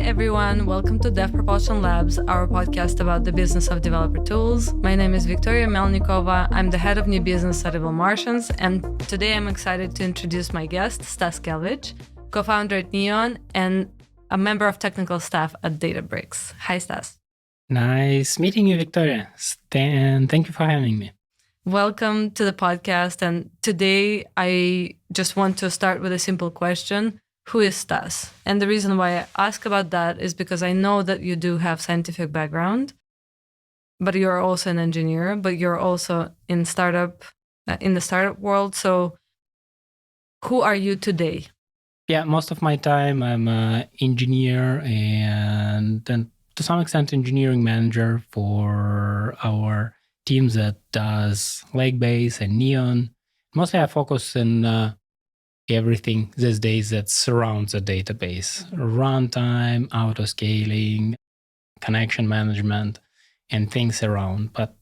everyone. Welcome to Dev Propulsion Labs, our podcast about the business of developer tools. My name is Victoria Melnikova. I'm the head of new business at Evil Martians, and today I'm excited to introduce my guest, Stas Kelvich, co-founder at Neon and a member of technical staff at Databricks. Hi, Stas. Nice meeting you, Victoria, and thank you for having me. Welcome to the podcast. And today I just want to start with a simple question. Who is Stas? And the reason why I ask about that is because I know that you do have scientific background, but you're also an engineer, but you're also in the startup world. So who are you today? Yeah, most of my time I'm an engineer and then to some extent engineering manager for our teams that does Lakebase and Neon. Mostly I focus on everything these days that surrounds a database: runtime, auto-scaling, connection management, and things around. But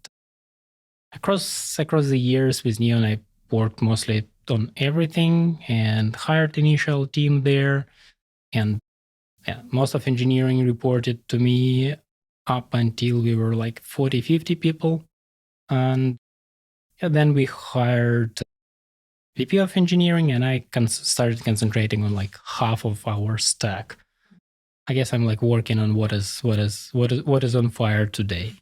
across the years with Neon, I worked mostly on everything and hired initial team there. And most of engineering reported to me up until we were like 40, 50 people. And then we hired VP of engineering, and I started concentrating on like half of our stack. I guess I'm like working on what is on fire today.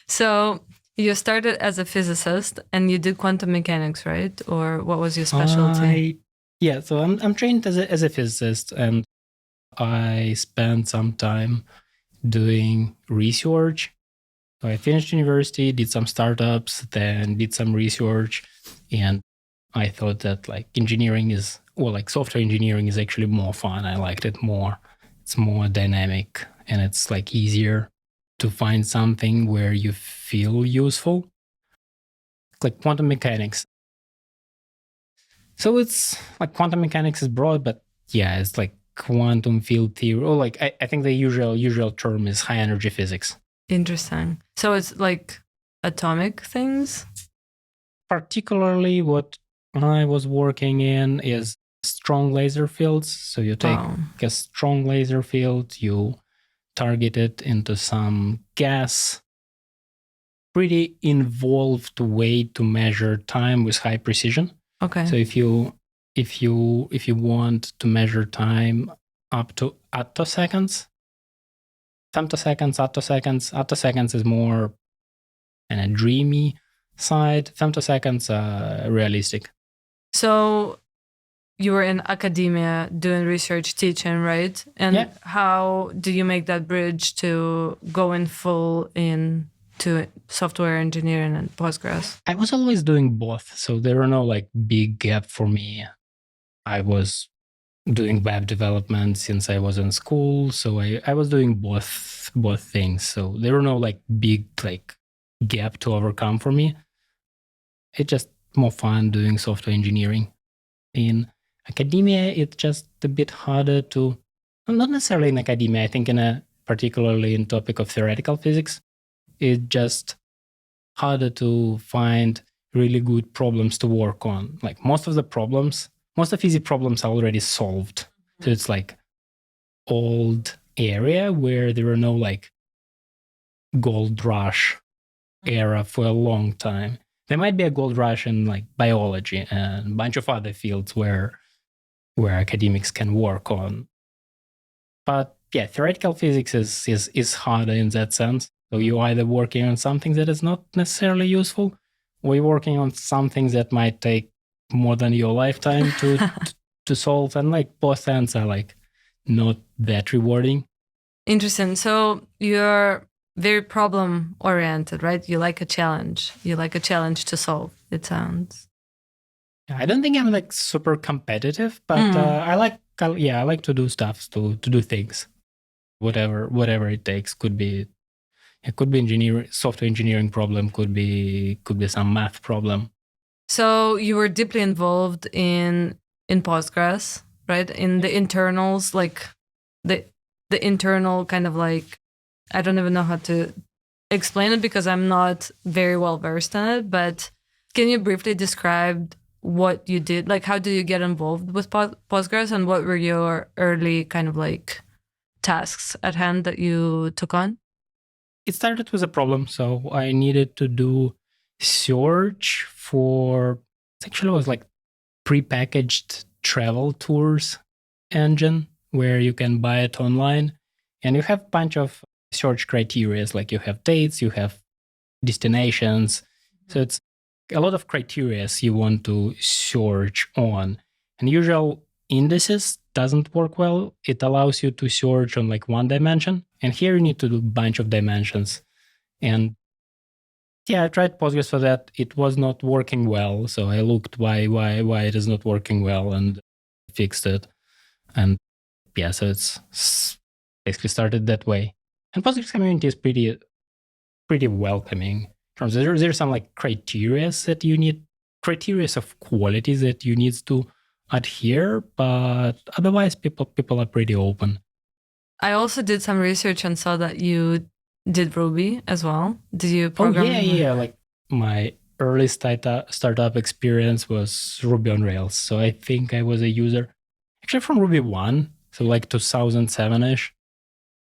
So you started as a physicist and you did quantum mechanics, right? Or what was your specialty? So I'm trained as a physicist, and I spent some time doing research. So I finished university, did some startups, then did some research, and I thought that like software engineering is actually more fun. I liked it more. It's more dynamic and it's like easier to find something where you feel useful. Like quantum mechanics. So it's like quantum mechanics is broad, but yeah, it's like quantum field theory. Or like I think the usual term is high energy physics. Interesting. So it's like atomic things? Particularly what I was working in is strong laser fields. So you take a strong laser field, you target it into some gas. Pretty involved way to measure time with high precision. Okay. So if you want to measure time up to attoseconds, attoseconds is more in a dreamy side. Femtoseconds are realistic. So you were in academia doing research, teaching, right? And how do you make that bridge to going full into software engineering and Postgres? I was always doing both, so there were no like big gap for me. I was doing web development since I was in school, so I was doing both things. So there were no like big like gap to overcome for me. It's just more fun doing software engineering. In academia, it's just a bit harder to, not necessarily in academia, I think particularly in topic of theoretical physics, it's just harder to find really good problems to work on. Like most of easy problems are already solved. So it's like old area where there were no like gold rush era for a long time. There might be a gold rush in like biology and a bunch of other fields where academics can work on. But yeah, theoretical physics is harder in that sense. So you're either working on something that is not necessarily useful, or you're working on something that might take more than your lifetime to solve. And like both ends are like not that rewarding. Interesting. So you're very problem oriented, right? You like a challenge. You like a challenge to solve, it sounds. I don't think I'm like super competitive, but I like to do stuff, to do things, whatever it takes. Could be software engineering problem, could be some math problem. So you were deeply involved in Postgres, right? In the internals, like the internal kind of like, I don't even know how to explain it because I'm not very well versed in it, but can you briefly describe what you did? Like, how did you get involved with Postgres and what were your early kind of like tasks at hand that you took on? It started with a problem. So I needed to do search for, it actually was like prepackaged travel tours engine where you can buy it online. And you have a bunch of search criteria, like you have dates, you have destinations. So it's a lot of criteria you want to search on. And usual indices doesn't work well. It allows you to search on like one dimension. And here you need to do a bunch of dimensions. And yeah, I tried Postgres for that. It was not working well. So I looked why it is not working well and fixed it. And yeah, so it's basically started that way. And Postgres community is pretty welcoming. There's some like criteria that you need, criteria of quality that you need to adhere, but otherwise people are pretty open. I also did some research and saw that you did Ruby as well. Did you program? Oh yeah. Like my early startup experience was Ruby on Rails. So I think I was a user actually from Ruby 1, so like 2007ish.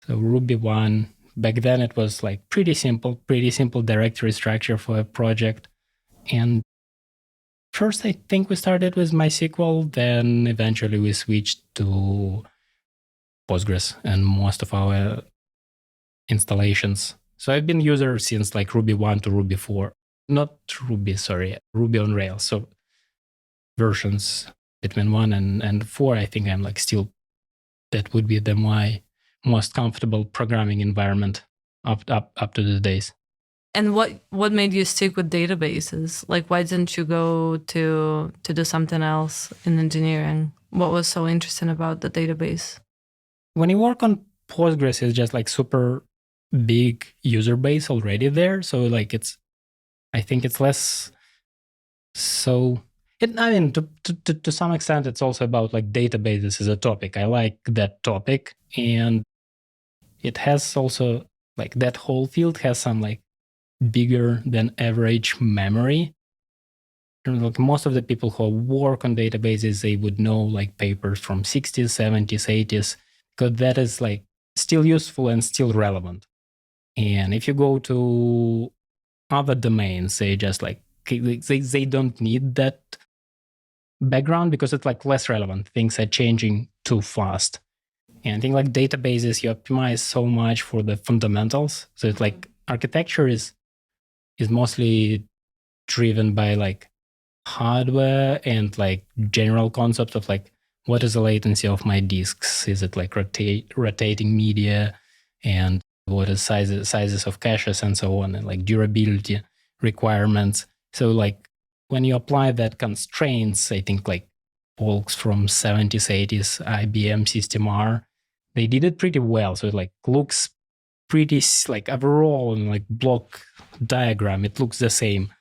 So Ruby 1. Back then it was like pretty simple directory structure for a project. And first I think we started with MySQL, then eventually we switched to Postgres and most of our installations. So I've been user since like Ruby 1 to Ruby 4. Not Ruby, sorry, Ruby on Rails. So versions between 1 and 4, I think I'm like still, that would be my most comfortable programming environment up to the days. And what made you stick with databases? Like, why didn't you go to do something else in engineering? What was so interesting about the database? When you work on Postgres, it's just like super big user base already there. So like I think it's less. So to some extent, it's also about like databases as a topic. I like that topic, and it has also like that whole field has some like bigger than average memory. Like most of the people who work on databases, they would know like papers from 60s, 70s, 80s, because that is like still useful and still relevant. And if you go to other domains, they just like they don't need that background because it's like less relevant. Things are changing too fast. And I think like databases, you optimize so much for the fundamentals. So it's like architecture is mostly driven by like hardware and like general concept of like what is the latency of my disks? Is it like rotating media, and what is sizes of caches and so on, and like durability requirements. So like when you apply that constraints, I think like folks from 70s, 80s, IBM System R, they did it pretty well. So it like looks pretty like overall in like block diagram, it looks the same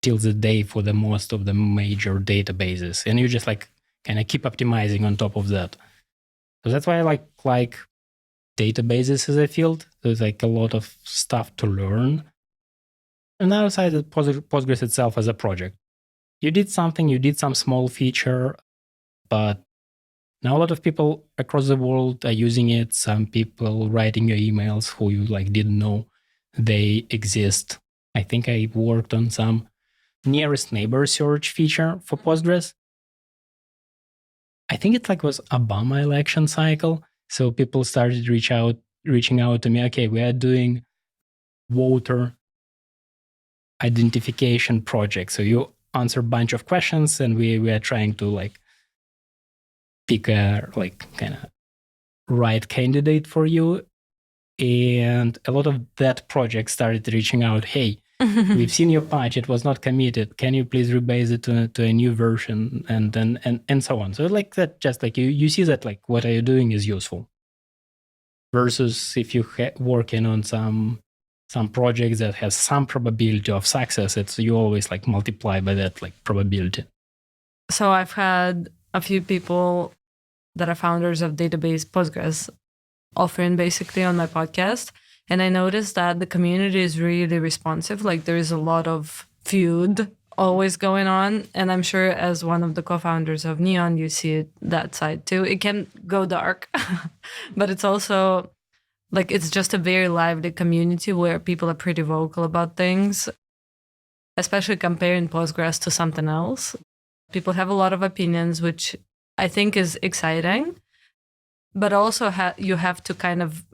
till the day for the most of the major databases. And you just like kind of keep optimizing on top of that. So that's why I like databases as a field. There's like a lot of stuff to learn. And the other side is Postgres itself as a project. You did some small feature, but now a lot of people across the world are using it. Some people writing your emails who you like didn't know they exist. I think I worked on some nearest neighbor search feature for Postgres. I think it like was Obama election cycle. So people started reaching out to me. Okay, we are doing voter identification project. So you answer a bunch of questions, and we are trying to like pick a like kind of right candidate for you. And a lot of that project started reaching out. Hey, we've seen your patch; it was not committed. Can you please rebase it to a new version, and so on. So like that, just like you see that like what are you doing is useful. Versus if you working on some projects that has some probability of success, it's you always like multiply by that like probability. So I've had a few people that are founders of database Postgres offering basically on my podcast. And I noticed that the community is really responsive. Like there is a lot of feud always going on. And I'm sure as one of the co-founders of Neon, you see that side too. It can go dark, but it's also like it's just a very lively community where people are pretty vocal about things, especially comparing Postgres to something else. People have a lot of opinions, which I think is exciting, but also you have to kind of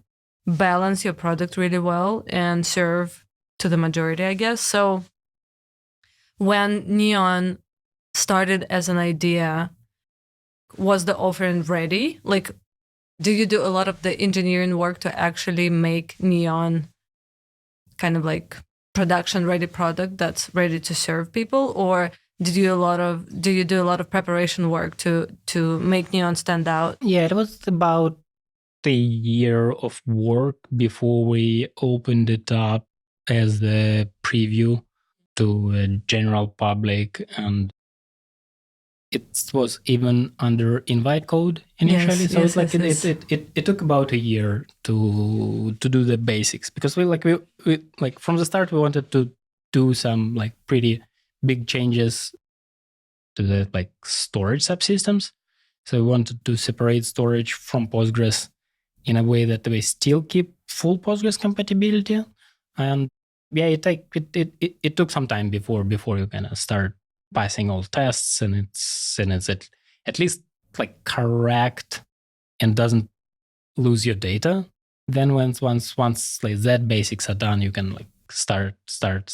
balance your product really well and serve to the majority, I guess. So when Neon started as an idea, was the offering ready? Like, do you do a lot of the engineering work to actually make Neon kind of like production ready product that's ready to serve people? Or do you do a lot of preparation work to make Neon stand out? Yeah, it was about a year of work before we opened it up as the preview to a general public, and it was even under invite code initially. Yes, so yes, it's like yes, it took about a year to do the basics, because we like from the start we wanted to do some like pretty big changes to the like storage subsystems. So we wanted to separate storage from Postgres in a way that we still keep full Postgres compatibility. And yeah, it took some time before you kind of start passing all tests, and it's at least like correct and doesn't lose your data. Then once like that basics are done, you can like start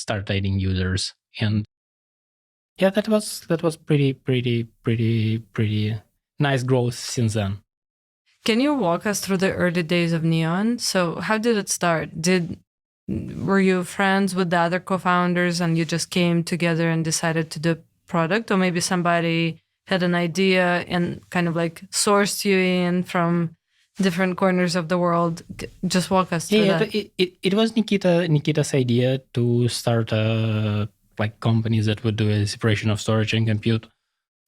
adding users. And yeah, that was pretty nice growth since then. Can you walk us through the early days of Neon? So how did it start? Were you friends with the other co-founders and you just came together and decided to do a product? Or maybe somebody had an idea and kind of like sourced you in from different corners of the world? Just walk us through that. It was Nikita's idea to start like companies that would do a separation of storage and compute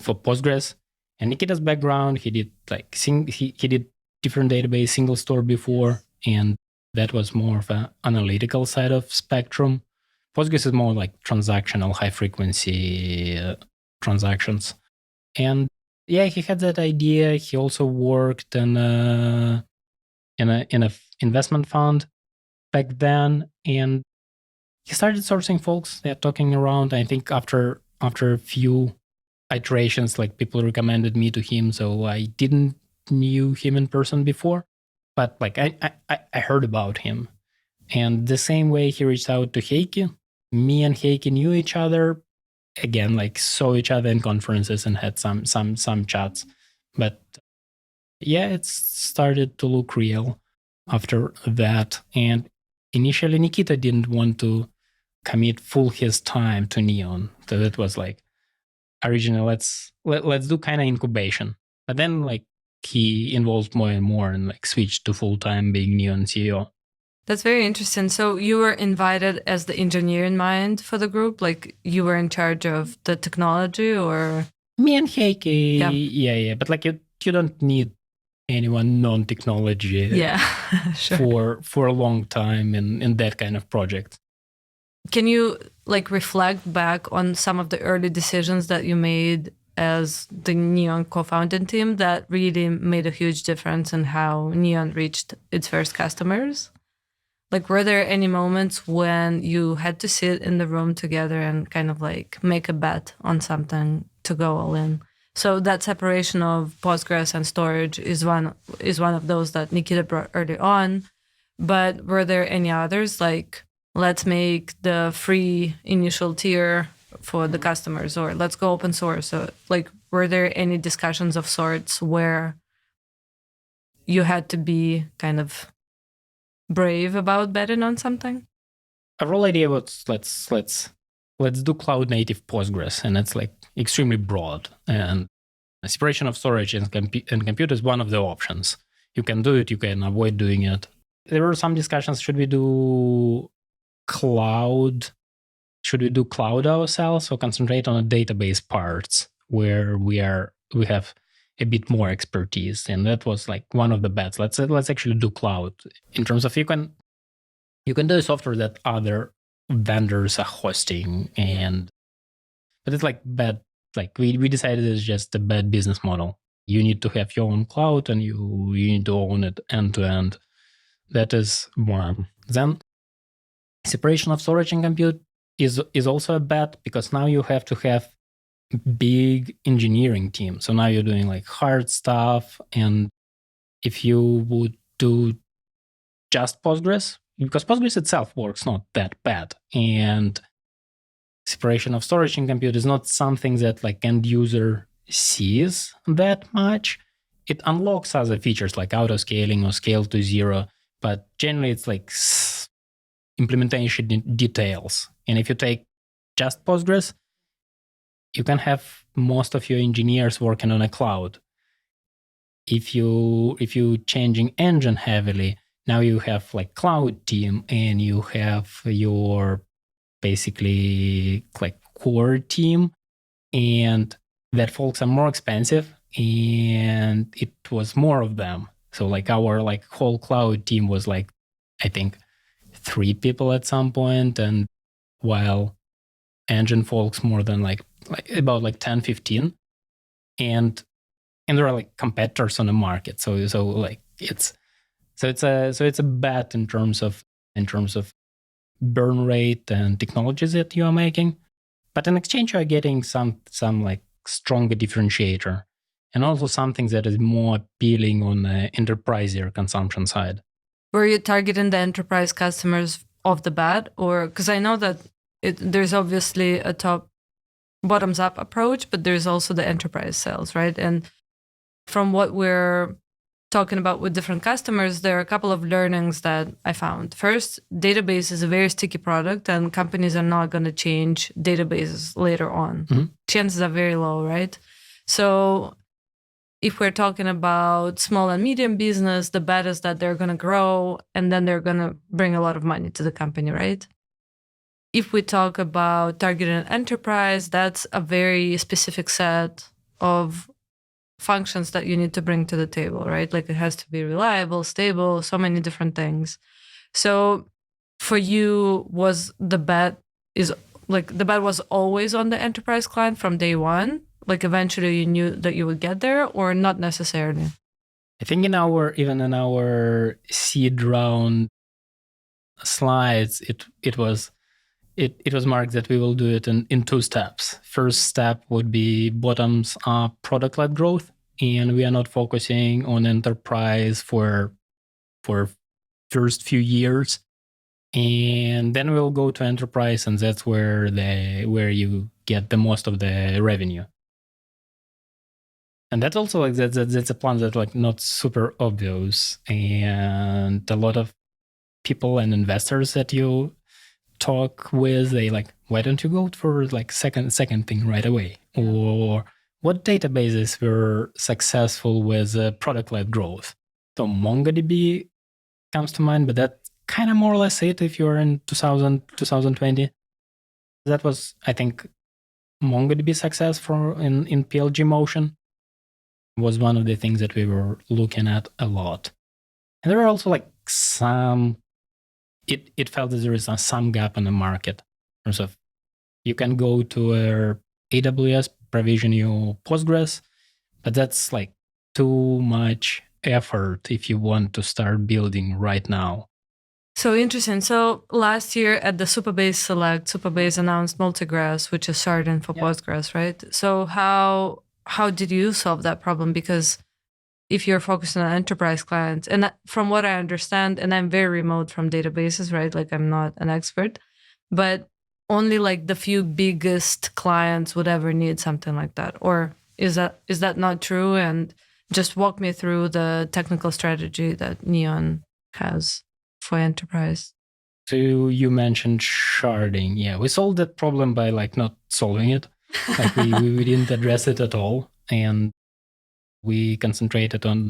for Postgres. And Nikita's background, he did like he did different database single store before, and that was more of an analytical side of Spectrum. Postgres is more like transactional, high frequency transactions. And yeah, he had that idea. He also worked in a investment fund back then, and he started sourcing folks. They're talking around. I think after a few iterations, like people recommended me to him, so I didn't knew him in person before, but like I heard about him. And the same way he reached out to Heikki, me and Heikki knew each other. Again, like saw each other in conferences and had some chats. But yeah, it started to look real after that. And initially Nikita didn't want to commit full his time to Neon. So it was like originally let's do kind of incubation. But then like he involved more and more and like switched to full-time being Neon CEO. That's very interesting. So you were invited as the engineering mind for the group? Like you were in charge of the technology, or? Me and Heikki, yeah. But like you don't need anyone non-technology sure. for a long time in that kind of project. Can you like reflect back on some of the early decisions that you made as the Neon co-founding team that really made a huge difference in how Neon reached its first customers? Like, were there any moments when you had to sit in the room together and kind of like make a bet on something to go all in? So that separation of Postgres and storage is one of those that Nikita brought early on. But were there any others, like let's make the free initial tier for the customers, or let's go open source? So like, were there any discussions of sorts where you had to be kind of brave about betting on something? Our whole idea was let's do cloud native Postgres, and it's like extremely broad. And the separation of storage and compute is one of the options. You can do it, you can avoid doing it. There were some discussions: should we do cloud? Should we do cloud ourselves or concentrate on the database parts where we have a bit more expertise? And that was like one of the bets. Let's actually do cloud. In terms of you can do software that other vendors are hosting, and but it's like bad. Like we decided it's just a bad business model. You need to have your own cloud and you need to own it end to end. That is one. Then separation of storage and compute is also a bad, because now you have to have big engineering team. So now you're doing like hard stuff. And if you would do just Postgres, because Postgres itself works not that bad, and separation of storage and compute is not something that like end user sees that much. It unlocks other features like auto scaling or scale to zero, but generally it's like implementation details. And if you take just Postgres, you can have most of your engineers working on a cloud. If you changing engine heavily, now you have like cloud team and you have your basically like core team, and that folks are more expensive, and it was more of them. So like our like whole cloud team was like, I think 3 people at some point, and while engine folks more than like about like 10, 15. And there are like competitors on the market. So like it's a bet in terms of burn rate and technologies that you are making. But in exchange, you are getting some like stronger differentiator, and also something that is more appealing on the enterprise consumption side. Were you targeting the enterprise customers off the bat, or because I know that there's obviously a top bottoms up approach, but there's also the enterprise sales, right? And from what we're talking about with different customers, there are a couple of learnings that I found. First, database is a very sticky product, and companies are not going to change databases later on. Mm-hmm. Chances are very low, right? So if we're talking about small and medium business, the bet is that they're going to grow and then they're going to bring a lot of money to the company, right? If we talk about targeting enterprise, that's a very specific set of functions that you need to bring to the table, right? Like it has to be reliable, stable, so many different things. So for you, was the bet was always on the enterprise client from day one? Like eventually you knew that you would get there, or not necessarily? I think even in our seed round slides, it was marked that we will do it in 2 steps. First step would be bottoms up product-led growth, and we are not focusing on enterprise for first few years. And then we'll go to enterprise, and that's where you get the most of the revenue. And that's also like that's a plan that's like not super obvious, and a lot of people and investors that you talk with, they like, why don't you go for like second thing right away? Or what databases were successful with product-led growth? So MongoDB comes to mind, but that's kind of more or less it if you're in 2020. That was, I think, MongoDB success in PLG motion was one of the things that we were looking at a lot. And there are also like it felt that there is some gap in the market in terms of you can go to AWS, provision your Postgres, but that's like too much effort if you want to start building right now. So interesting. So last year at the Supabase Select, Supabase announced Multigrass, which is sharding for Postgres, right? So how did you solve that problem? Because if you're focused on enterprise clients, and from what I understand, and I'm very remote from databases, right? Like I'm not an expert, but only like the few biggest clients would ever need something like that. Or is that not true? And just walk me through the technical strategy that Neon has for enterprise. So you mentioned sharding. Yeah, we solved that problem by like not solving it. Like we didn't address it at all. And we concentrated on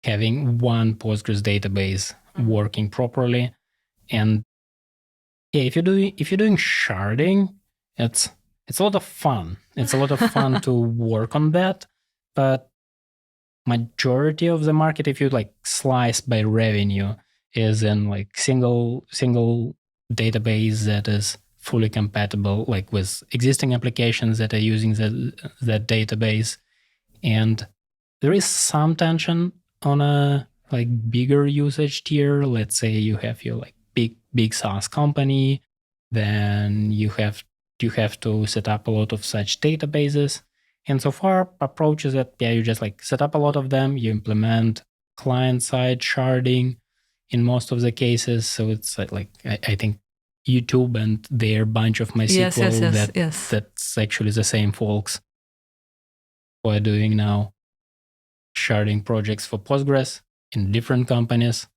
having one Postgres database working properly. And yeah, if you're doing sharding, it's a lot of fun. It's a lot of fun to work on that. But majority of the market, if you like slice by revenue, is in like single database that is fully compatible, like with existing applications that are using that database. And there is some tension on a like bigger usage tier. Let's say you have your like big SaaS company, then you have to set up a lot of such databases. And so far, approach is that you just like set up a lot of them, you implement client-side sharding in most of the cases. So it's like I think YouTube and their bunch of MySQL that's actually the same folks who are doing now sharding projects for Postgres in different companies.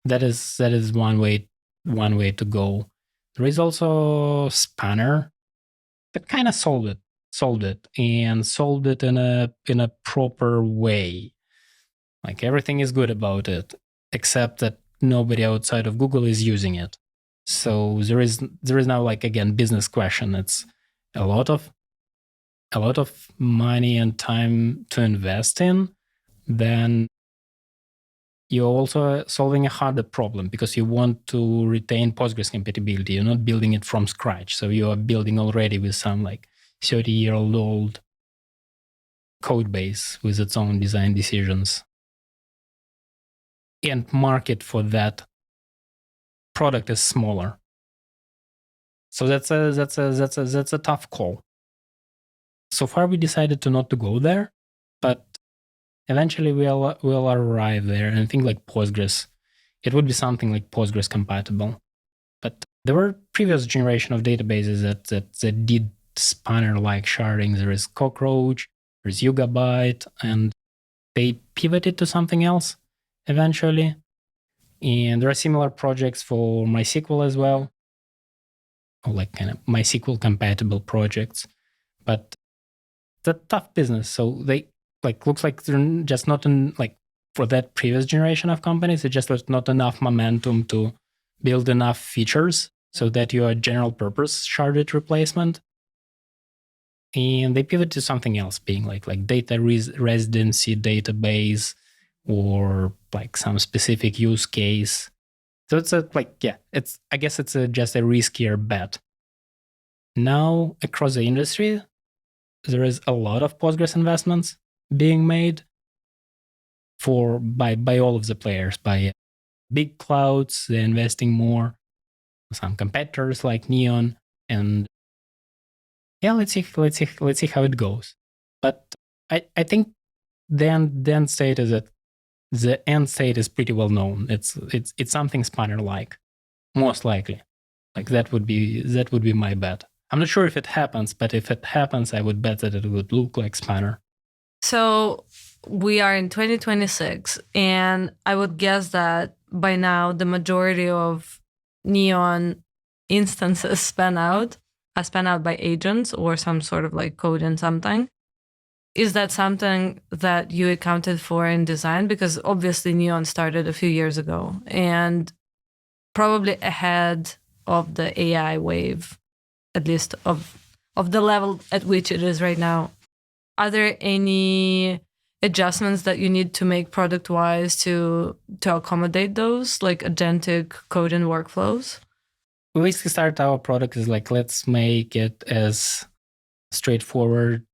That is one way to go. There is also Spanner that kind of solved it in a proper way. Like everything is good about it, except that nobody outside of Google is using it. So there is now like again business question. It's a lot of money and time to invest in. Then you're also solving a harder problem because you want to retain Postgres compatibility. You're not building it from scratch. So you are building already with some like 30-year-old code base with its own design decisions. And market for that product is smaller. So that's a tough call. So far we decided to not to go there, but eventually we'll arrive there. And I think like Postgres, it would be something like Postgres compatible. But there were previous generation of databases that did Spanner-like sharding. There is Cockroach, there's Yugabyte, and they pivoted to something else eventually. And there are similar projects for MySQL as well, or like kind of MySQL compatible projects. But it's a tough business. So they like looks like they're just not in like for that previous generation of companies, it just was not enough momentum to build enough features so that you are a general purpose sharded replacement. And they pivot to something else, being like data residency database or like some specific use case. So it's I guess it's just a riskier bet. Now across the industry, there is a lot of Postgres investments being made by all of the players, by big clouds. They're investing more. Some competitors like Neon, and let's see how it goes. But I think the end state is that the end state is pretty well known. It's something Spanner-like, most likely. Like that would be my bet. I'm not sure if it happens, but if it happens, I would bet that it would look like Spanner. So we are in 2026, and I would guess that by now the majority of Neon instances span out by agents or some sort of like code in something. Is that something that you accounted for in design? Because obviously Neon started a few years ago and probably ahead of the AI wave, at least of the level at which it is right now. Are there any adjustments that you need to make product-wise to accommodate those, like agentic code and workflows? We basically start our product is like, let's make it as straightforward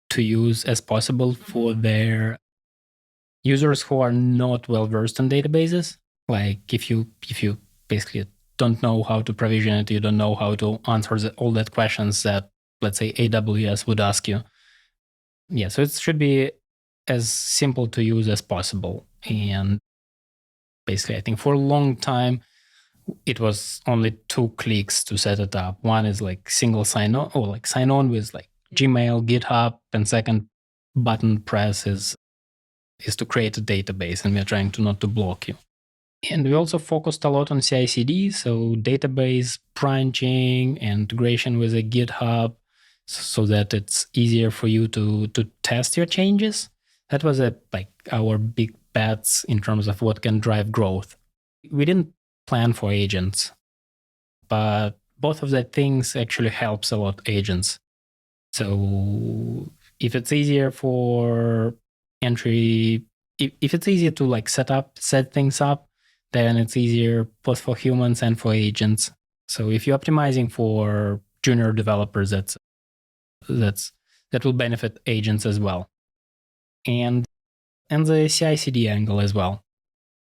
to use as possible for their users who are not well versed in databases. Like if you basically don't know how to provision it, you don't know how to answer all that questions that, let's say, AWS would ask you. Yeah, so it should be as simple to use as possible. And basically, I think for a long time, it was only 2 clicks to set it up. One is like single sign on, or like sign on with like Gmail, GitHub, and second button press is to create a database, and we're trying to not to block you. And we also focused a lot on CI/CD, so database branching, integration with a GitHub, so that it's easier for you to test your changes. That was our big bets in terms of what can drive growth. We didn't plan for agents, but both of the things actually helps a lot agents. So if it's easier for entry, if it's easier to like set things up, then it's easier both for humans and for agents. So if you're optimizing for junior developers, that will benefit agents as well. And the CI/CD angle as well.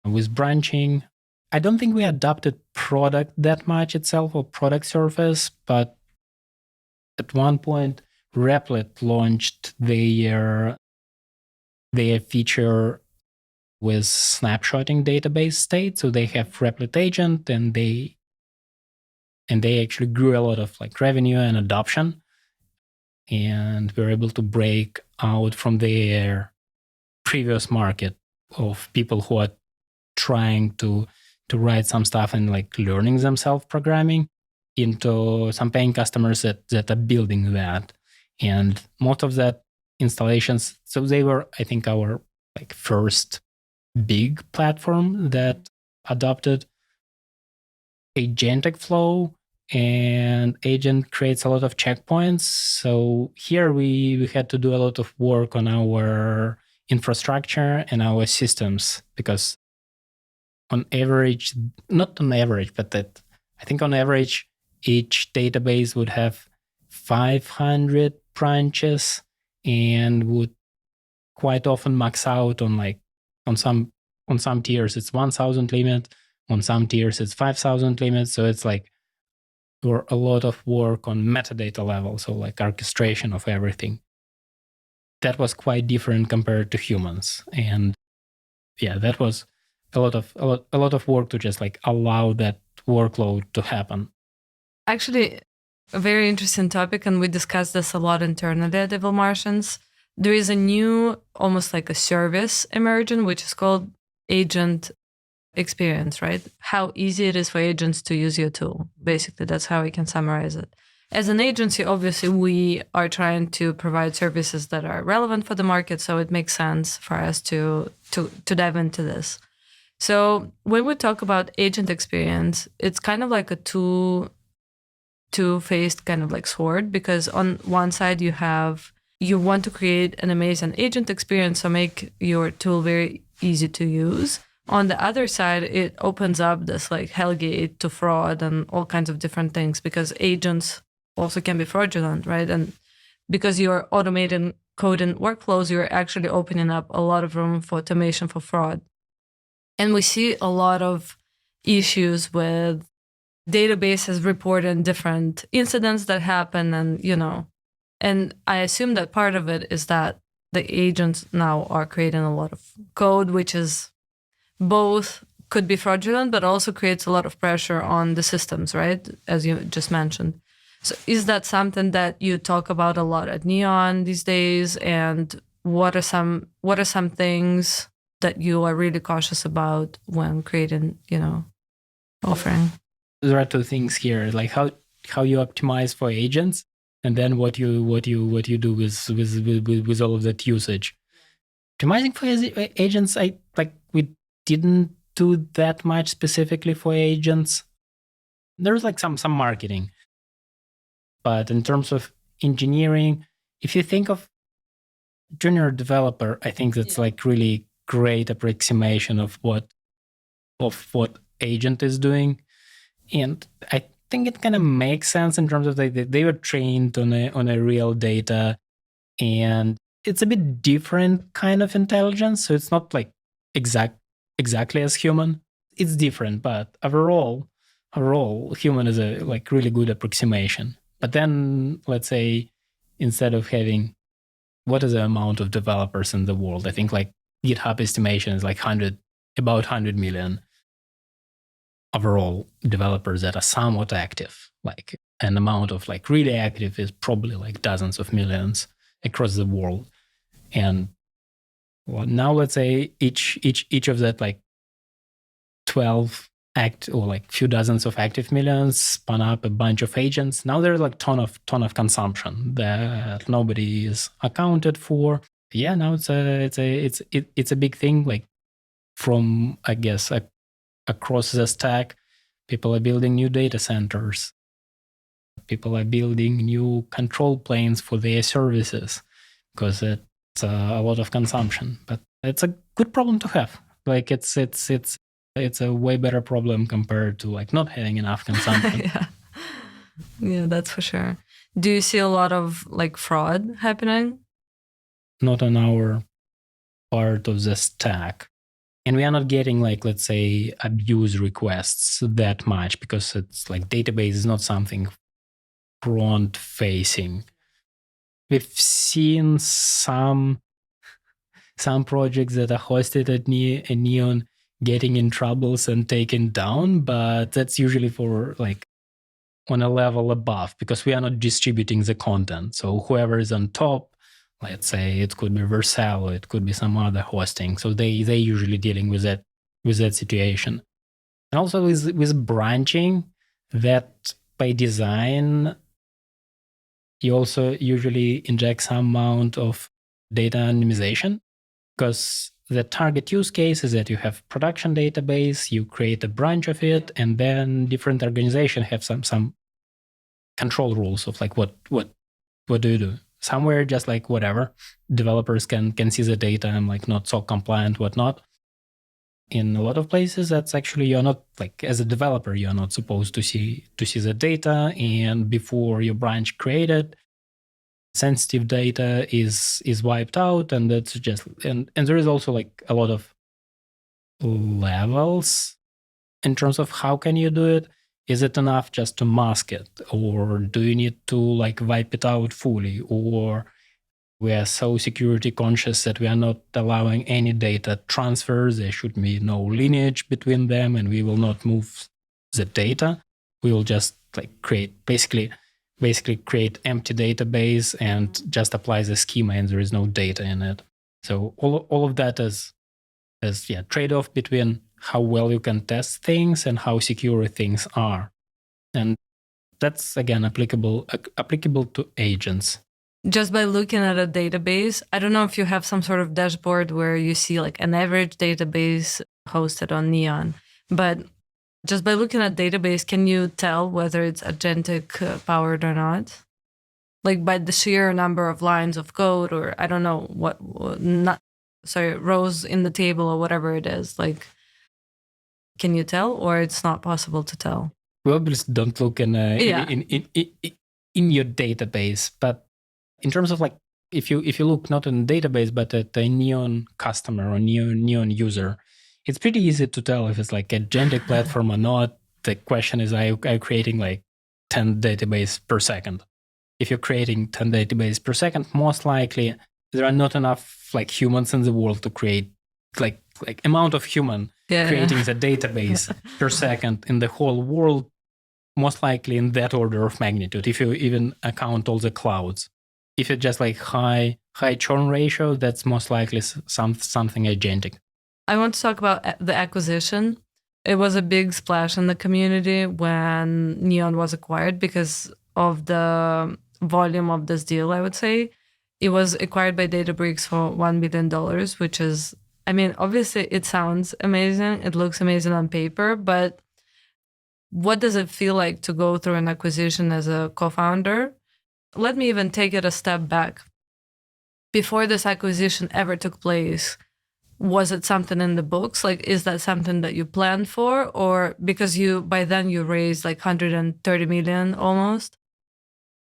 With branching, I don't think we adopted product that much itself or product surface, but at one point, Replit launched their feature with snapshotting database state. So they have Replit agent, and they actually grew a lot of like revenue and adoption. And we're able to break out from their previous market of people who are trying to write some stuff and like learning themselves programming into some paying customers that are building that. And most of that installations, so they were, I think, our like first big platform that adopted agentic flow, and agent creates a lot of checkpoints. So here we had to do a lot of work on our infrastructure and our systems, because on average, not on average, but that I think on average, each database would have 500 branches and would quite often max out on like on some tiers it's 1,000 limit, on some tiers it's 5,000 limit. So it's like there were a lot of work on metadata level, so like orchestration of everything. That was quite different compared to humans, and yeah, that was a lot of work to just like allow that workload to happen. Actually, a very interesting topic, and we discussed this a lot internally at Evil Martians. There is a new, almost like a service emerging, which is called agent experience, right? How easy it is for agents to use your tool. Basically, that's how we can summarize it. As an agency, obviously, we are trying to provide services that are relevant for the market, so it makes sense for us to dive into this. So when we talk about agent experience, it's kind of like a two-faced kind of like sword, because on one side you want to create an amazing agent experience, so make your tool very easy to use. On the other side, it opens up this like hellgate to fraud and all kinds of different things, because agents also can be fraudulent, right? And because you're automating coding workflows, you're actually opening up a lot of room for automation for fraud. And we see a lot of issues with databases reporting different incidents that happen, and I assume that part of it is that the agents now are creating a lot of code, which is both could be fraudulent, but also creates a lot of pressure on the systems, right? As you just mentioned. So is that something that you talk about a lot at Neon these days? And what are some things that you are really cautious about when creating, offering? There are two things here, like how you optimize for agents, and then what you do with all of that usage. Optimizing for agents, we didn't do that much specifically for agents. There's like some marketing, but in terms of engineering, if you think of junior developer, I think that's like really great approximation of what agent is doing. And I think it kind of makes sense in terms of they were trained on a real data, and it's a bit different kind of intelligence. So it's not like exactly as human. It's different, but overall, human is a like really good approximation. But then let's say instead of having, what is the amount of developers in the world? I think like GitHub estimation is like about 100 million overall developers that are somewhat active. Like an amount of like really active is probably like dozens of millions across the world. And well, now let's say each of that like 12 or like few dozens of active millions spun up a bunch of agents. Now there's like ton of consumption that nobody is accounted for. Yeah, now it's a big thing. Like from, I guess, across the stack, people are building new data centers. People are building new control planes for their services because it's a lot of consumption. But it's a good problem to have. Like it's It's a way better problem compared to like not having enough consumption. Yeah, that's for sure. Do you see a lot of like fraud happening? Not on our part of the stack. And we are not getting like, let's say, abuse requests that much because it's like database is not something front facing. We've seen some projects that are hosted at Neon getting in troubles and taken down, but that's usually for like on a level above because we are not distributing the content. So whoever is on top, let's say it could be Vercel, it could be some other hosting. So they usually dealing with that situation. And also with branching, that by design, you also usually inject some amount of data anonymization because the target use case is that you have production database, you create a branch of it, and then different organizations have some control rules of like what do you do? Somewhere just like whatever developers can see the data and like not so compliant, whatnot. In a lot of places, that's actually you're not like as a developer, you're not supposed to see the data, and before your branch created, sensitive data is wiped out, and that's just and there is also like a lot of levels in terms of how can you do it. Is it enough just to mask it, or do you need to like wipe it out fully, or we are so security conscious that we are not allowing any data transfers? There should be no lineage between them, and we will not move the data. We will just like create basically create empty database and just apply the schema, and there is no data in it. So all of that is trade-off between how well you can test things and how secure things are. And that's again applicable to agents. Just by looking at a database, I don't know if you have some sort of dashboard where you see like an average database hosted on Neon, but just by looking at database, can you tell whether it's agentic powered or not? Like by the sheer number of lines of code, or I don't know rows in the table or whatever it is. Like, can you tell, or it's not possible to tell? We obviously don't look in your database, but in terms of like if you look not in the database but at a Neon customer or Neon user, it's pretty easy to tell if it's like a agentic platform or not. The question is, are you creating like 10 database per second? If you're creating 10 database per second, most likely there are not enough like humans in the world to create like amount of human creating the database per second in the whole world, most likely in that order of magnitude, if you even account all the clouds. If it's just like high churn ratio, that's most likely something agentic. I want to talk about the acquisition. It was a big splash in the community when Neon was acquired because of the volume of this deal, I would say. It was acquired by Databricks for $1 billion, which is, I mean, obviously it sounds amazing. It looks amazing on paper, but what does it feel like to go through an acquisition as a co-founder? Let me even take it a step back. Before this acquisition ever took place, was it something in the books? Like, is that something that you planned for? Or because by then you raised like 130 million almost?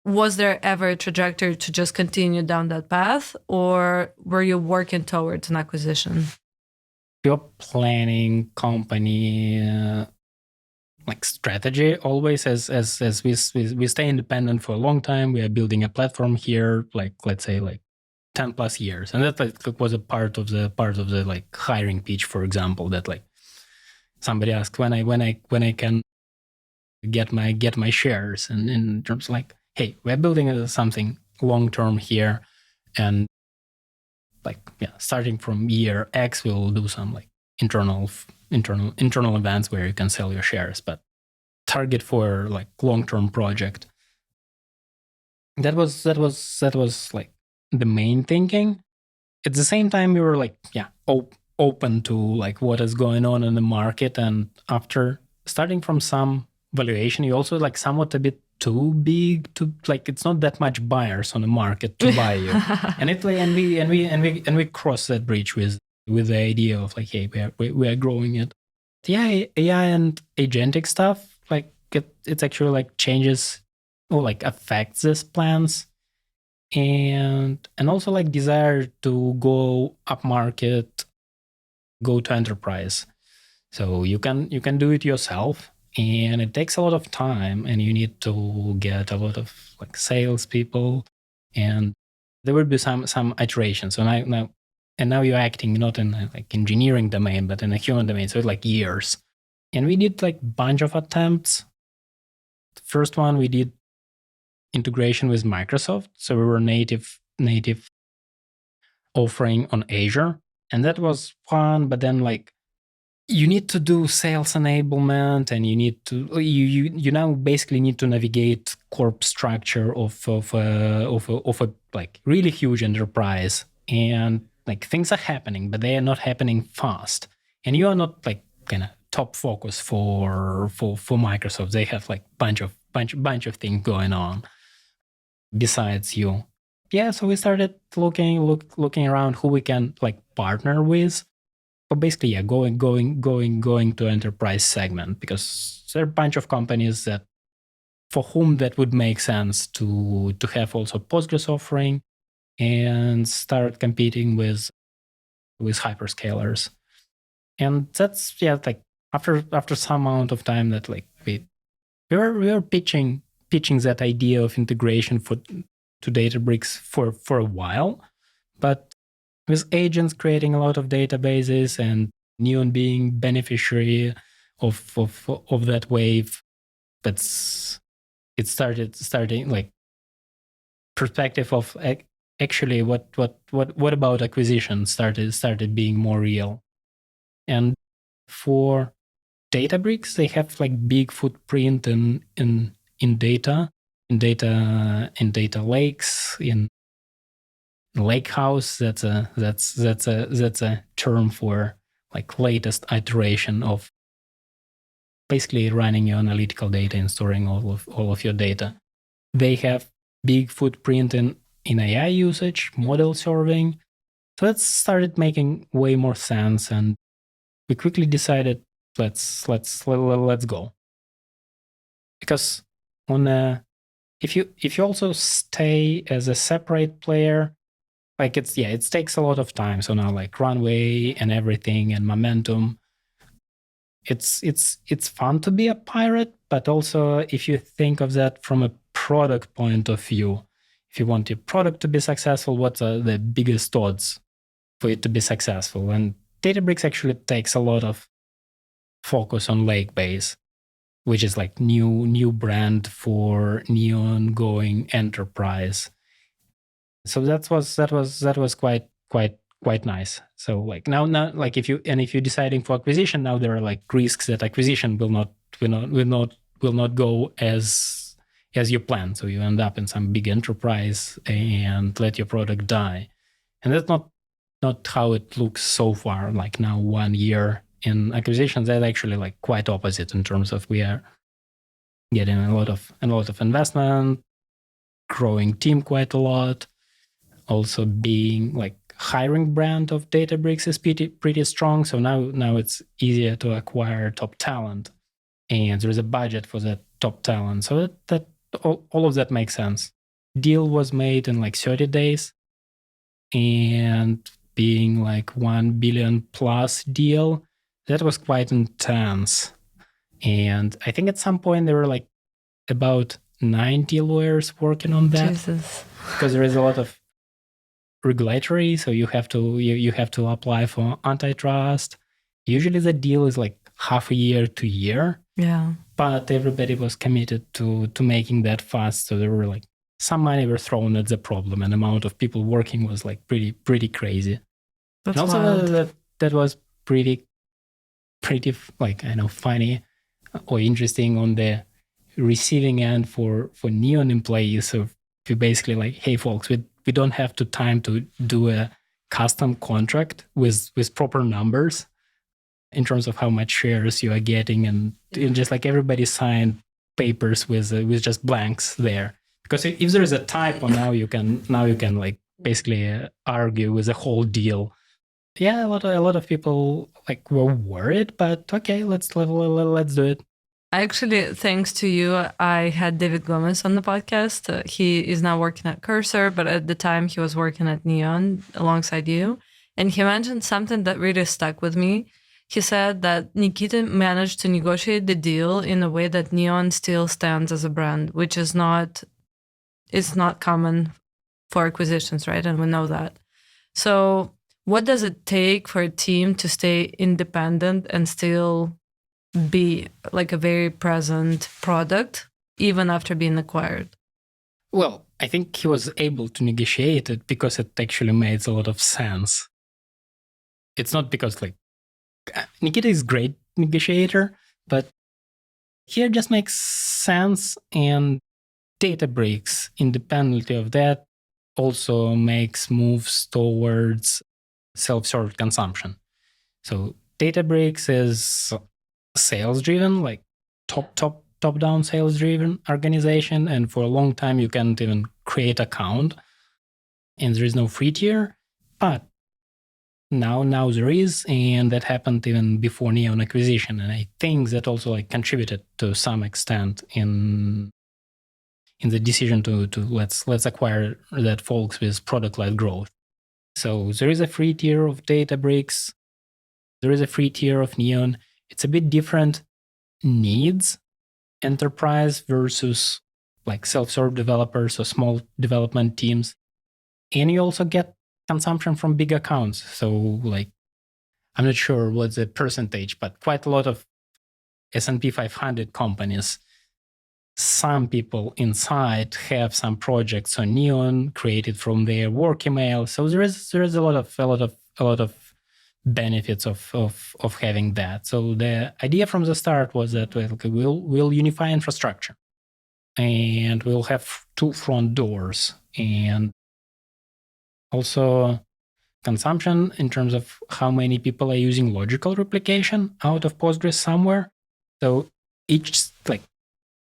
Was there ever a trajectory to just continue down that path? Or were you working towards an acquisition? You're planning company like strategy always as we stay independent for a long time. We are building a platform here, like let's say like 10 plus years, and that like was a part of the like hiring pitch, for example, that like somebody asked when I can get my shares, and in terms of like, hey, we're building something long term here, and like starting from year X we'll do some like internal events where you can sell your shares, but target for like long-term project. That was like the main thinking. At the same time, we were like open to like what is going on in the market, and after starting from some valuation, you also like somewhat a bit too big to like, it's not that much buyers on the market to buy you. And we crossed that bridge with the idea of like, hey, we are growing it. The AI and agentic stuff, like it's actually like changes or like affects these plans, and also like desire to go up market, go to enterprise. So you can do it yourself, and it takes a lot of time, and you need to get a lot of like salespeople, and there will be some iterations. So now you're acting not in a, like engineering domain, but in a human domain. So it's like years. And we did like bunch of attempts. The first one we did integration with Microsoft. So we were native offering on Azure. And that was fun, but then like you need to do sales enablement, and you now basically need to navigate corp structure of a like really huge enterprise, and like things are happening, but they are not happening fast, and you are not like kind of top focus for Microsoft. They have like bunch of things going on besides you. Yeah, so we started looking around who we can like partner with. But basically, yeah, going to enterprise segment, because there are a bunch of companies that for whom that would make sense to have also Postgres offering and start competing with hyperscalers. And that's like after some amount of time that like we were pitching that idea of integration to Databricks for a while, but with agents creating a lot of databases and Neon being beneficiary of that wave, it starting like perspective of actually what about acquisition started being more real. And for Databricks, they have like big footprint in data lakes, in lakehouse. That's a term for like latest iteration of basically running your analytical data and storing all of your data. They have big footprint in AI usage, model serving. So that started making way more sense, and we quickly decided let's go. Because if you also stay as a separate player, like it takes a lot of time. So now like runway and everything and momentum, it's fun to be a pirate, but also if you think of that from a product point of view, if you want your product to be successful, what are the biggest odds for it to be successful? And Databricks actually takes a lot of focus on lake base, which is like new brand for Neon going enterprise. So that was quite nice. So like now like if you're deciding for acquisition, now there are like risks that acquisition will not go as you plan. So you end up in some big enterprise and let your product die. And that's not how it looks so far. Like now 1 year in acquisitions, that's actually like quite opposite in terms of we are getting a lot of investment, growing team quite a lot. Also being like hiring brand of Databricks is pretty strong. So now it's easier to acquire top talent, and there is a budget for that top talent. So that all of that makes sense. Deal was made in like 30 days, and being like 1 billion plus deal, that was quite intense. And I think at some point there were like about 90 lawyers working on that. Jesus. Because there is a lot of regulatory, so you have to apply for antitrust. Usually the deal is like half a year to a year. Yeah. But everybody was committed to making that fast. So there were like some money were thrown at the problem, and the amount of people working was like pretty crazy. That's and also wild. that was pretty like I know funny or interesting on the receiving end for Neon employees. So you basically like, hey folks, we don't have the time to do a custom contract with proper numbers in terms of how much shares you are getting, and just like everybody signed papers with just blanks there. Because if there is a typo, now you can like basically argue with the whole deal. Yeah, a lot of people like were worried, but okay, let's do it. Actually, thanks to you, I had David Gomez on the podcast. He is now working at Cursor, but at the time he was working at Neon alongside you. And he mentioned something that really stuck with me. He said that Nikita managed to negotiate the deal in a way that Neon still stands as a brand, which is not common for acquisitions, right? And we know that. So, what does it take for a team to stay independent and still be like a very present product even after being acquired? Well, I think he was able to negotiate it because it actually made a lot of sense. It's not because like Nikita is a great negotiator, but here just makes sense, and Databricks, independently of that, also makes moves towards self-serve consumption. So Databricks is sales driven, like top down sales driven organization, and for a long time you can't even create account, and there is no free tier. But now there is, and that happened even before Neon acquisition, and I think that also like contributed to some extent in the decision to let's acquire that folks with product-led growth. So there is a free tier of Databricks, there is a free tier of Neon. It's a bit different needs, enterprise versus like self-serve developers or small development teams. And you also get consumption from big accounts. So like, I'm not sure what's the percentage, but quite a lot of S&P 500 companies, some people inside have some projects on Neon created from their work email. So there is a lot of benefits of having that. So the idea from the start was that we'll unify infrastructure, and we'll have two front doors, and also consumption in terms of how many people are using logical replication out of Postgres somewhere. So each like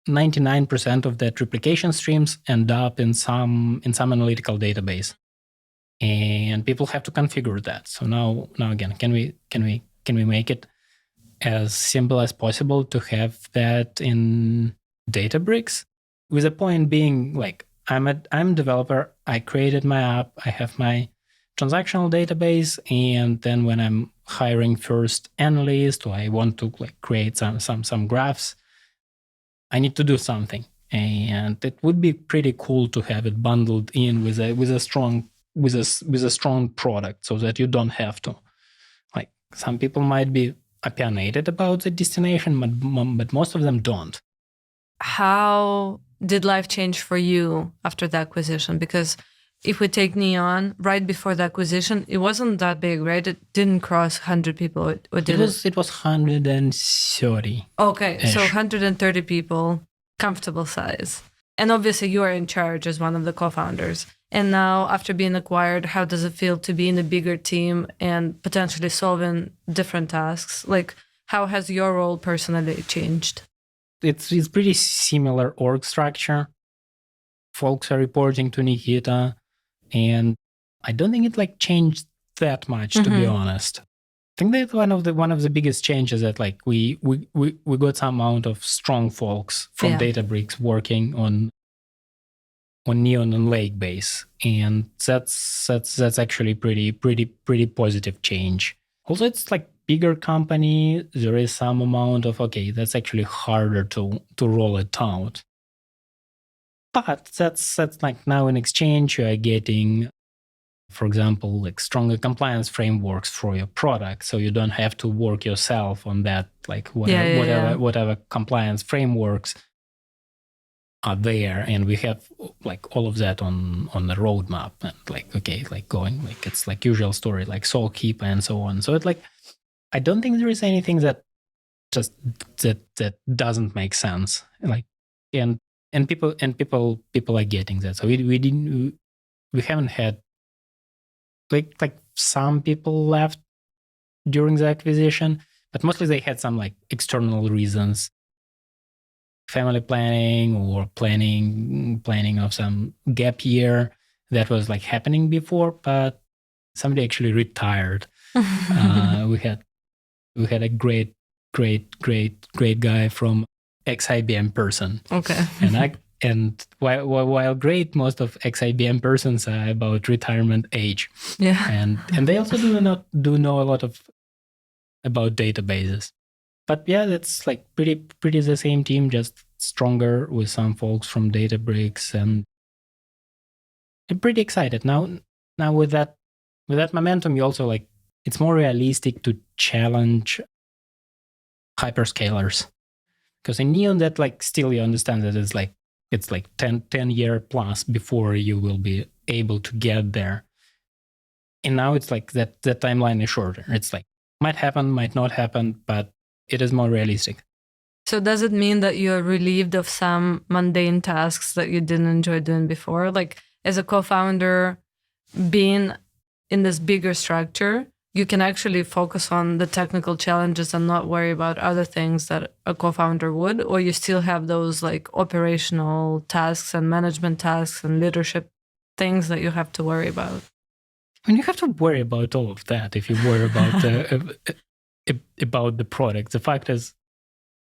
99% of that replication streams end up in some analytical database, and people have to configure that. So now again, can we make it as simple as possible to have that in Databricks? With the point being, like, I'm a developer, I created my app, I have my transactional database, and then when I'm hiring first analyst, or I want to like create some graphs, I need to do something, and it would be pretty cool to have it bundled in with a strong product, so that you don't have to. Like, some people might be opinionated about the destination, but most of them don't. How did life change for you after the acquisition? Because if we take Neon, right before the acquisition, it wasn't that big, right? It didn't cross 100 people. Or did it? It was 130. Okay, so 130 people, comfortable size. And obviously you are in charge as one of the co-founders. And now, after being acquired, how does it feel to be in a bigger team and potentially solving different tasks? Like, how has your role personally changed? It's pretty similar org structure. Folks are reporting to Nikita, and I don't think it like changed that much, to be honest. I think that one of the biggest changes that like we got some amount of strong folks from Databricks working on Neon and Lake base, and that's actually pretty positive change. Also, it's like bigger company. There is some amount of that's actually harder to roll it out. But that's like now in exchange you are getting, for example, like stronger compliance frameworks for your product, so you don't have to work yourself on that. Like whatever compliance frameworks are there, and we have like all of that on the roadmap, and like going like it's like usual story, like soul keep and so on. So it's like I don't think there is anything that just that doesn't make sense. Like and people are getting that. So we haven't had like some people left during the acquisition, but mostly they had some like external reasons, family planning or planning of some gap year that was like happening before, but somebody actually retired. We had a great guy from ex-IBM person. Okay. And while great, most of ex-IBM persons are about retirement age. Yeah. And they also do know a lot about databases. But yeah, that's like pretty the same team, just stronger with some folks from Databricks, and I'm pretty excited now with that momentum. You also like, it's more realistic to challenge hyperscalers, because in Neon, that like still you understand that it's like 10 year plus before you will be able to get there. And now it's like that timeline is shorter. It's like might happen, might not happen, but it is more realistic. So does it mean that you're relieved of some mundane tasks that you didn't enjoy doing before? Like as a co-founder, being in this bigger structure, you can actually focus on the technical challenges and not worry about other things that a co-founder would, or you still have those like operational tasks and management tasks and leadership things that you have to worry about. I mean, you have to worry about all of that if you worry about the product. The fact is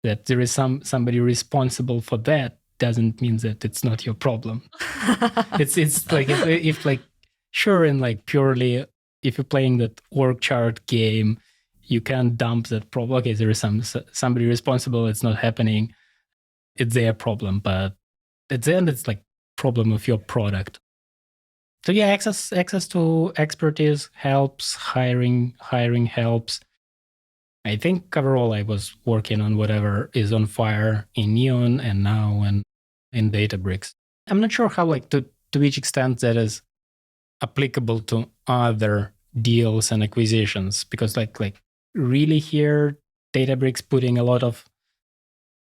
that there is somebody responsible for that doesn't mean that it's not your problem. It's like if like, sure, and like purely if you're playing that org chart game, you can't dump that problem. Okay, there is somebody responsible. It's not happening. It's their problem. But at the end, it's like problem of your product. So yeah, access to expertise helps. Hiring helps. I think overall, I was working on whatever is on fire in Neon and now and in Databricks. I'm not sure how like to which extent that is applicable to other deals and acquisitions, because like really here Databricks putting a lot of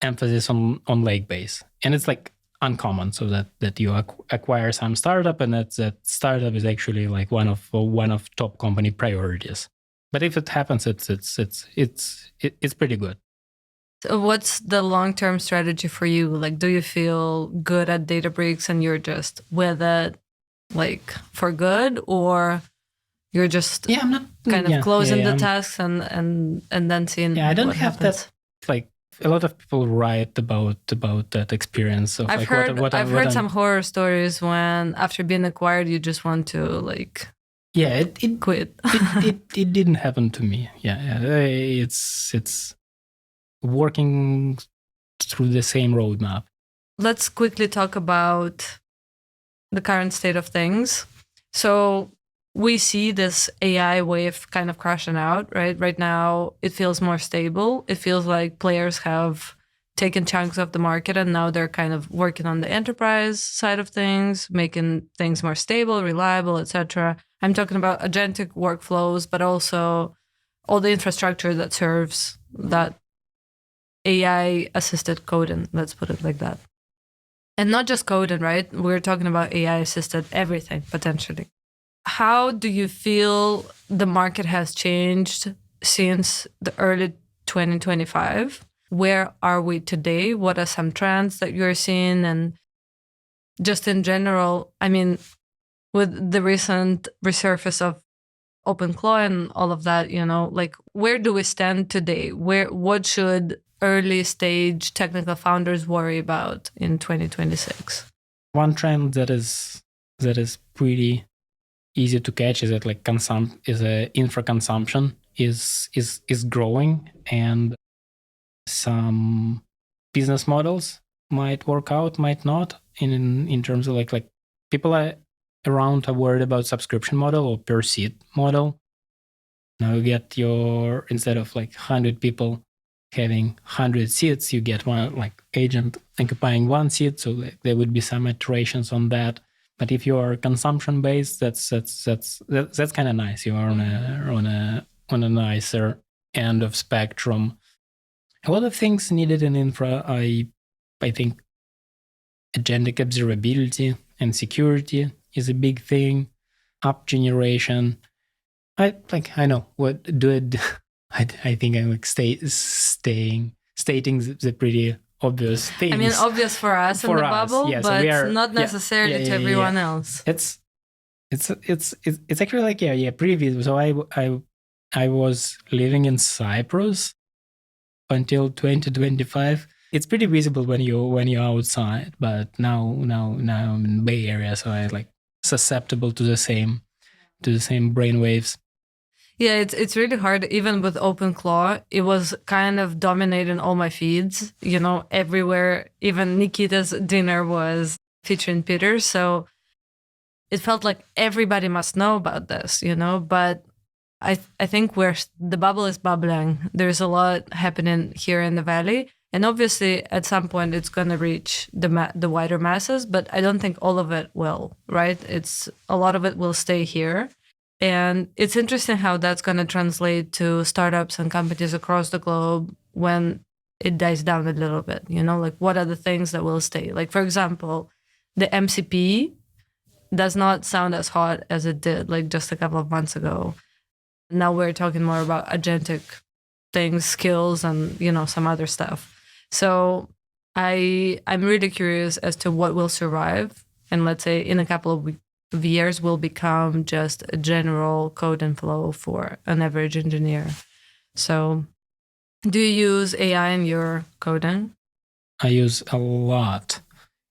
emphasis on lake base, and it's like uncommon, so that you acquire some startup, and that startup is actually like one of top company priorities. But if it happens, it's pretty good. So what's the long-term strategy for you? Like, do you feel good at Databricks and you're just with it like for good, or you're just I'm not kind of closing the tasks and then seeing I don't what have happens? that, like a lot of people write about that experience of I've like I've heard some horror stories when after being acquired you just want to like it quit. it didn't happen to me. It's working through the same roadmap. Let's quickly talk about the current state of things. So we see this AI wave kind of crashing out, right? Right now, it feels more stable. It feels like players have taken chunks of the market and now they're kind of working on the enterprise side of things, making things more stable, reliable, etc. I'm talking about agentic workflows, but also all the infrastructure that serves that AI-assisted coding, let's put it like that. And not just coding, right? We're talking about AI-assisted everything, potentially. How do you feel the market has changed since the early 2025? Where are we today? What are some trends that you're seeing? And just in general, I mean, with the recent resurface of OpenClaw and all of that, like where do we stand today? What should early stage technical founders worry about in 2026? One trend that is pretty easy to catch is that like infra consumption is growing, and some business models might work out, might not, in terms of like people are worried about subscription model or per seat model. Now you get instead of like 100 people having 100 seats, you get one like agent occupying one seat. So like, there would be some iterations on that. But if you are consumption based, that's kind of nice. You are on a nicer end of spectrum. A lot of things needed in infra. I think agentic observability and security is a big thing. App generation. I know what do it. I think I'm like stating the pretty obvious things. I mean, obvious for us in the bubble, yeah, but so not necessarily to everyone else. It's actually like previous. So I was living in Cyprus until 2025. It's pretty visible when you're outside, but now I'm in Bay Area, so I like susceptible to the same brainwaves. Yeah, it's really hard. Even with OpenClaw, it was kind of dominating all my feeds, everywhere. Even Nikita's dinner was featuring Peter. So it felt like everybody must know about this, but I think where the bubble is bubbling, there's a lot happening here in the Valley. And obviously, at some point, it's going to reach the wider masses, but I don't think all of it will, right? A lot of it will stay here. And it's interesting how that's going to translate to startups and companies across the globe when it dies down a little bit, like what are the things that will stay? Like, for example, the MCP does not sound as hot as it did like just a couple of months ago. Now we're talking more about agentic things, skills, and, some other stuff. So I'm really curious as to what will survive. And let's say in a couple of years will become just a general code and flow for an average engineer. So do you use AI in your coding? I use a lot.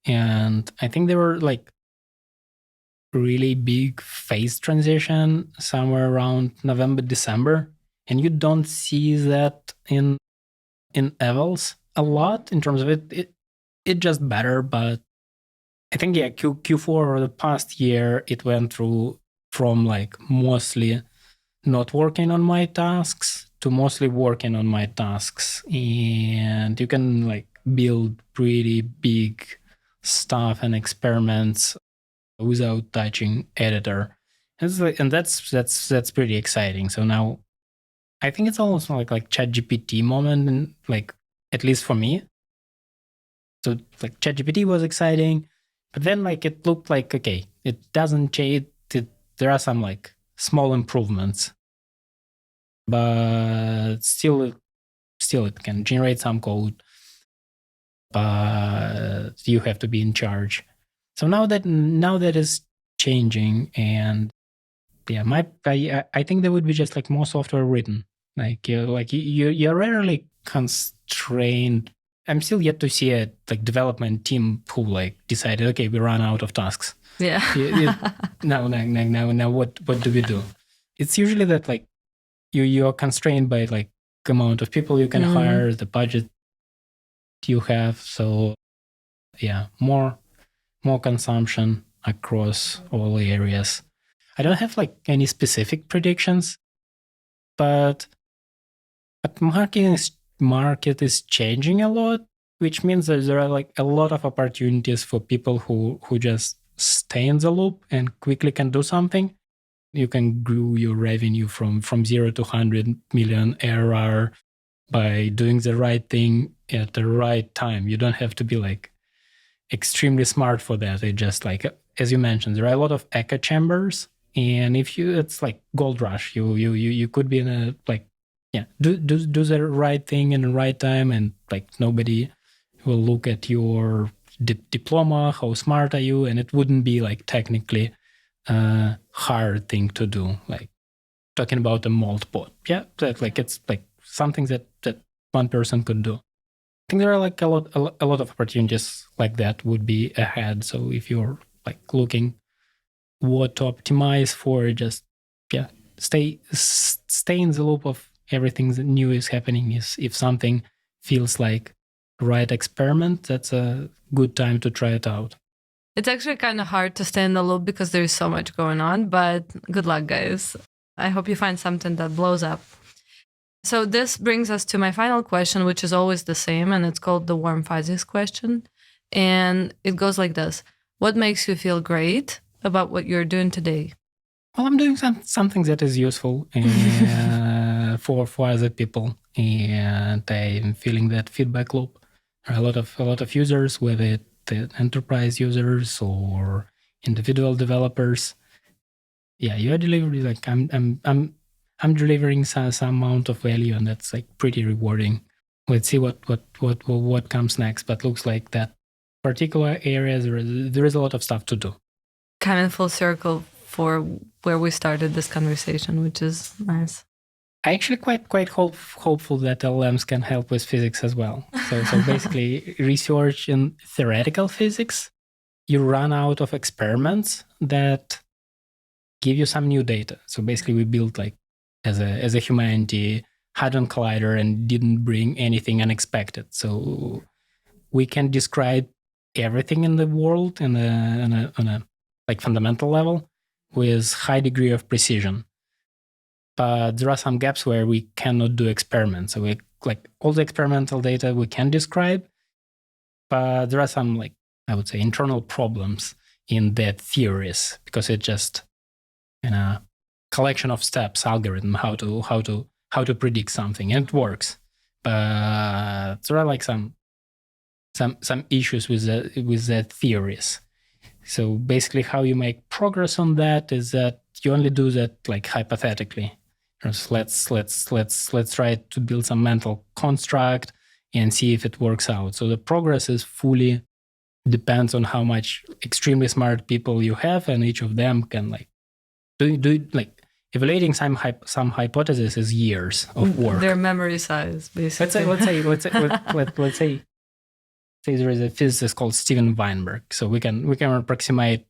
And I think there were like really big phase transition somewhere around November, December. And you don't see that in Evils a lot in terms of it just better, but I think Q4 or the past year it went through from like mostly not working on my tasks to mostly working on my tasks, and you can like build pretty big stuff and experiments without touching editor, and that's pretty exciting. So now I think it's almost like ChatGPT moment, and like at least for me. So like ChatGPT was exciting, but then like it looked like okay, it doesn't change. There are some like small improvements, but still it can generate some code, but you have to be in charge. So now that is changing, and yeah, I think there would be just like more software written. You're rarely constrained. I'm still yet to see a like development team who like decided, okay, we run out of tasks. Yeah. Now what do we do? It's usually that like you're constrained by like amount of people you can hire, the budget you have. So yeah, more consumption across all areas. I don't have like any specific predictions, but market is changing a lot, which means that there are like a lot of opportunities for people who just stay in the loop and quickly can do something. You can grow your revenue from 0 to 100 million ARR by doing the right thing at the right time. You don't have to be like extremely smart for that. It just like, as you mentioned, there are a lot of echo chambers, and it's like gold rush. You could be in a like, yeah, do the right thing in the right time, and like nobody will look at your diploma, how smart are you, and it wouldn't be like technically a hard thing to do. Like talking about a mold pot, yeah, that like it's like something that one person could do. I think there are like a lot of opportunities like that would be ahead. So if you're like looking what to optimize for, just yeah, stay in the loop of everything that new is happening. If something feels like right experiment, that's a good time to try it out. It's actually kind of hard to stay in the loop because there's so much going on, but good luck, guys. I hope you find something that blows up. So this brings us to my final question, which is always the same, and it's called the warm fuzzies question. And it goes like this. What makes you feel great about what you're doing today? Well, I'm doing something that is useful for other people, and I'm feeling that feedback loop. There are a lot of users, whether the enterprise users or individual developers. Yeah, you are delivering like I'm delivering some amount of value, and that's like pretty rewarding. Let's see what comes next, but looks like that particular area there is a lot of stuff to do. Kind of full circle for where we started this conversation, which is nice. I actually quite hopeful that LLMs can help with physics as well. So basically, research in theoretical physics, you run out of experiments that give you some new data. So basically, we built like as a humanity hadron collider and didn't bring anything unexpected. So we can describe everything in the world on a like fundamental level with high degree of precision. But there are some gaps where we cannot do experiments. So we like all the experimental data we can describe, but there are some like I would say internal problems in that theories because it just in a collection of steps algorithm how to predict something, and it works. But there are like some issues with the theories. So basically, how you make progress on that is that you only do that like hypothetically. Just let's try to build some mental construct and see if it works out. So the progress is fully depends on how much extremely smart people you have, and each of them can like do like evaluating some hypothesis is years of work. Their memory size, basically. Let's say there is a physicist called Steven Weinberg. So we can approximate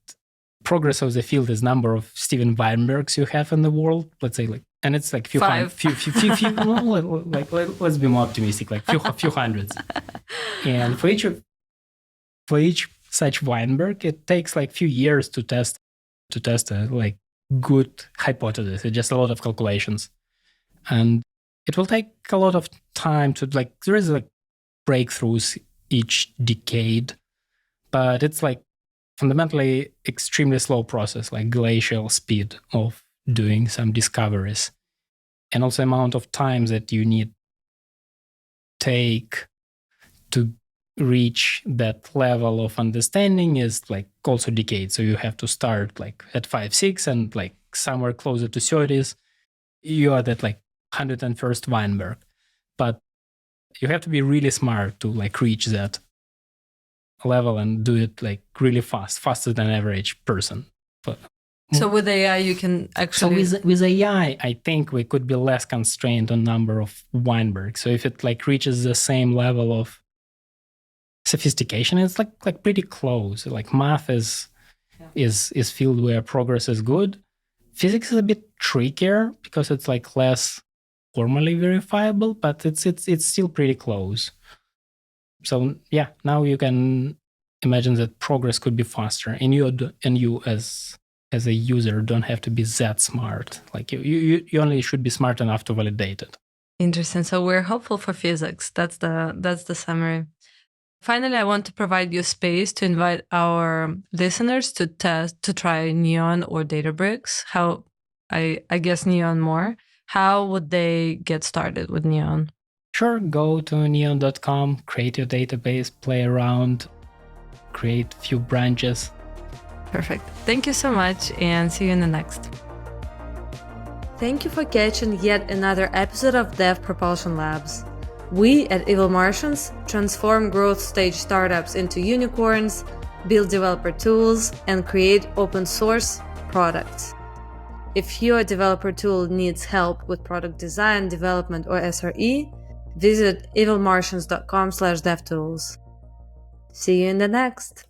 progress of the field as number of Steven Weinbergs you have in the world. Let's say like, and it's like few like let's be more optimistic, like few hundreds. And for each such Weinberg, it takes like few years to test a like good hypothesis. It's just a lot of calculations, and it will take a lot of time to like. There is like breakthroughs each decade, but it's like fundamentally extremely slow process, like glacial speed of doing some discoveries, and also amount of time that you need take to reach that level of understanding is like also decades. So you have to start like at 5-6 and like somewhere closer to 30s you are at like 101st Weinberg, but you have to be really smart to like reach that level and do it like really faster than average person. But so with AI, you can actually. So with AI, I think we could be less constrained on number of Weinberg. So if it like reaches the same level of sophistication, it's like pretty close. Like math is field where progress is good. Physics is a bit trickier because it's like less formally verifiable, but it's still pretty close. So yeah, now you can imagine that progress could be faster, and you as a user don't have to be that smart. Like you only should be smart enough to validate it. Interesting. So we're hopeful for physics. That's the summary. Finally, I want to provide you space to invite our listeners to try Neon or Databricks. How I guess Neon more. How would they get started with Neon? Sure, go to neon.com, create your database, play around, create a few branches. Perfect. Thank you so much, and see you in the next. Thank you for catching yet another episode of Dev Propulsion Labs. We at Evil Martians transform growth stage startups into unicorns, build developer tools, and create open source products. If your developer tool needs help with product design, development, or SRE, visit evilmartians.com/devtools. See you in the next.